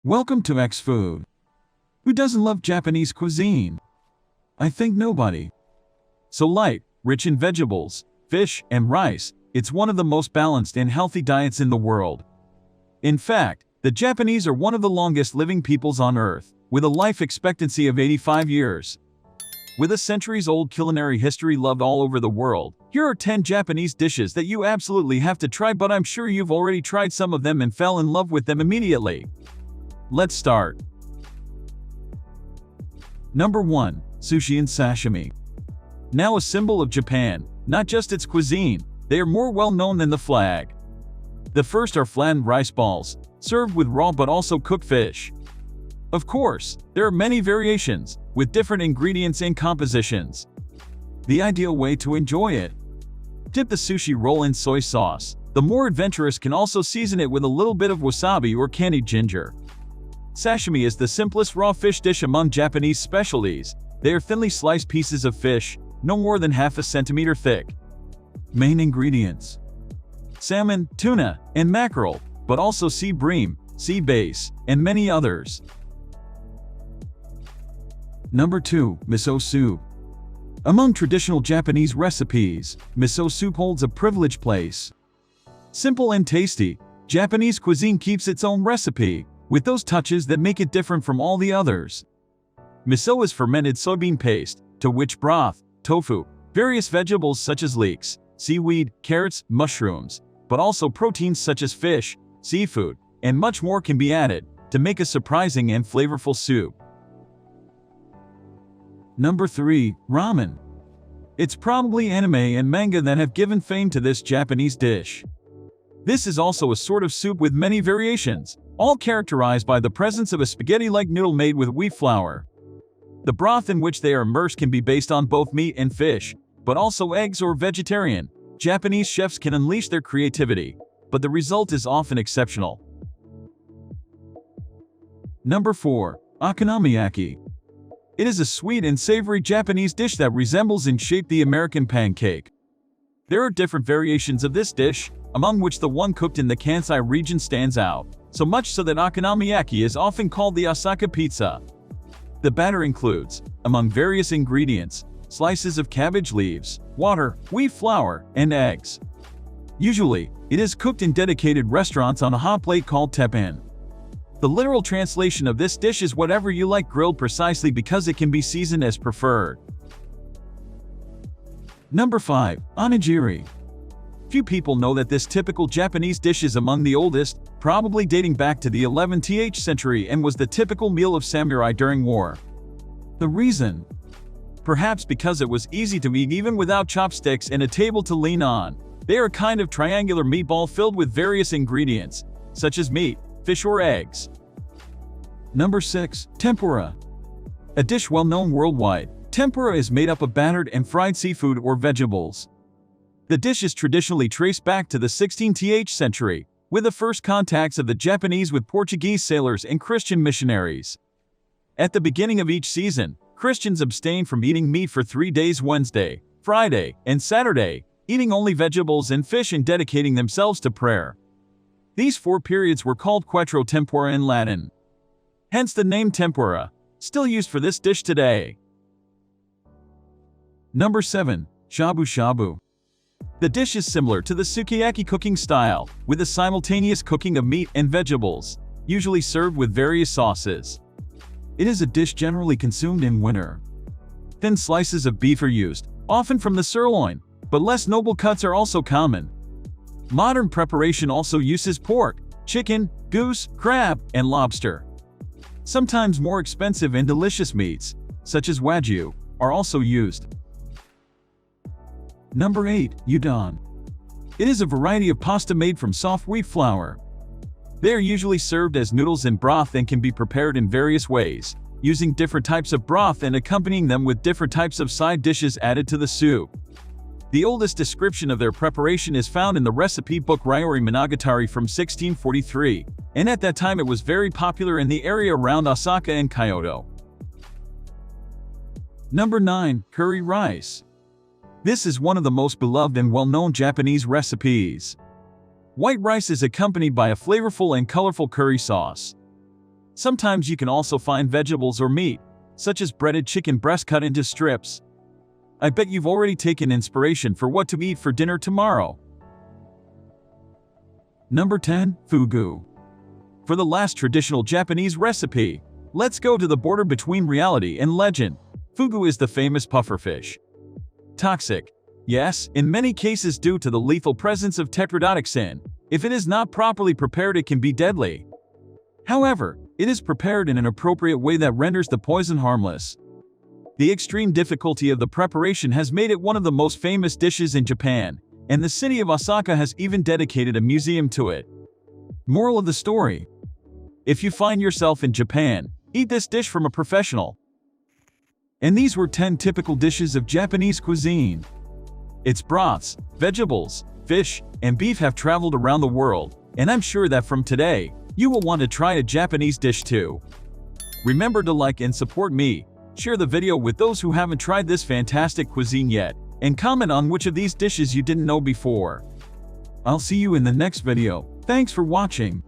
Welcome to X Food. Who doesn't love Japanese cuisine? I think nobody. So light, rich in vegetables, fish, and rice, it's one of the most balanced and healthy diets in the world. In fact, the Japanese are one of the longest living peoples on Earth, with a life expectancy of 85 years. With a centuries-old culinary history loved all over the world, here are 10 Japanese dishes that you absolutely have to try, but I'm sure you've already tried some of them and fell in love with them immediately. Let's start. Number 1. Sushi and Sashimi. Now a symbol of Japan, not just its cuisine, they are more well known than the flag. The first are flattened rice balls, served with raw but also cooked fish. Of course, there are many variations, with different ingredients and compositions. The ideal way to enjoy it. Dip the sushi roll in soy sauce. The more adventurous can also season it with a little bit of wasabi or candied ginger. Sashimi is the simplest raw fish dish among Japanese specialties. They are thinly sliced pieces of fish, no more than half a centimeter thick. Main ingredients: salmon, tuna, and mackerel, but also sea bream, sea bass, and many others. Number 2. Miso soup. Among traditional Japanese recipes, miso soup holds a privileged place. Simple and tasty, Japanese cuisine keeps its own recipe, with those touches that make it different from all the others. Miso is fermented soybean paste, to which broth, tofu, various vegetables such as leeks, seaweed, carrots, mushrooms, but also proteins such as fish, seafood, and much more can be added to make a surprising and flavorful soup. Number 3. Ramen. It's probably anime and manga that have given fame to this Japanese dish. This is also a sort of soup with many variations, all characterized by the presence of a spaghetti-like noodle made with wheat flour. The broth in which they are immersed can be based on both meat and fish, but also eggs or vegetarian. Japanese chefs can unleash their creativity, but the result is often exceptional. Number 4. Akonomiyaki. It is a sweet and savory Japanese dish that resembles in shape the American pancake. There are different variations of this dish, among which the one cooked in the Kansai region stands out, so much so that Akonomiyaki is often called the Osaka pizza. The batter includes, among various ingredients, slices of cabbage leaves, water, wheat flour, and eggs. Usually, it is cooked in dedicated restaurants on a hot plate called teppan. The literal translation of this dish is whatever you like grilled, precisely because it can be seasoned as preferred. Number 5. Anigiri. Few people know that this typical Japanese dish is among the oldest, probably dating back to the 11th century, and was the typical meal of samurai during war. The reason? Perhaps because it was easy to eat even without chopsticks and a table to lean on. They are a kind of triangular meatball filled with various ingredients, such as meat, fish or eggs. Number 6. Tempura. A dish well known worldwide, tempura is made up of battered and fried seafood or vegetables. The dish is traditionally traced back to the 16th century, with the first contacts of the Japanese with Portuguese sailors and Christian missionaries. At the beginning of each season, Christians abstain from eating meat for 3 days: Wednesday, Friday, and Saturday, eating only vegetables and fish and dedicating themselves to prayer. These 4 periods were called quattro tempora in Latin. Hence the name tempura, still used for this dish today. Number 7. Shabu Shabu. The dish is similar to the sukiyaki cooking style, with a simultaneous cooking of meat and vegetables, usually served with various sauces. It is a dish generally consumed in winter. Thin slices of beef are used, often from the sirloin, but less noble cuts are also common. Modern preparation also uses pork, chicken, goose, crab, and lobster. Sometimes more expensive and delicious meats, such as wagyu, are also used. Number 8. Udon. It is a variety of pasta made from soft wheat flour. They are usually served as noodles in broth and can be prepared in various ways, using different types of broth and accompanying them with different types of side dishes added to the soup. The oldest description of their preparation is found in the recipe book Ryori Monogatari from 1643, and at that time it was very popular in the area around Osaka and Kyoto. Number 9. Curry rice. This is one of the most beloved and well-known Japanese recipes. White rice is accompanied by a flavorful and colorful curry sauce. Sometimes you can also find vegetables or meat, such as breaded chicken breast cut into strips. I bet you've already taken inspiration for what to eat for dinner tomorrow. Number 10. Fugu. For the last traditional Japanese recipe, let's go to the border between reality and legend. Fugu is the famous pufferfish. Toxic. Yes, in many cases due to the lethal presence of tetrodotoxin. If it is not properly prepared, it can be deadly. However, it is prepared in an appropriate way that renders the poison harmless. The extreme difficulty of the preparation has made it one of the most famous dishes in Japan, and the city of Osaka has even dedicated a museum to it. Moral of the story: if you find yourself in Japan, eat this dish from a professional. And these were 10 typical dishes of Japanese cuisine. Its broths, vegetables, fish, and beef have traveled around the world, and I'm sure that from today, you will want to try a Japanese dish too. Remember to like and support me, share the video with those who haven't tried this fantastic cuisine yet, and comment on which of these dishes you didn't know before. I'll see you in the next video. Thanks for watching.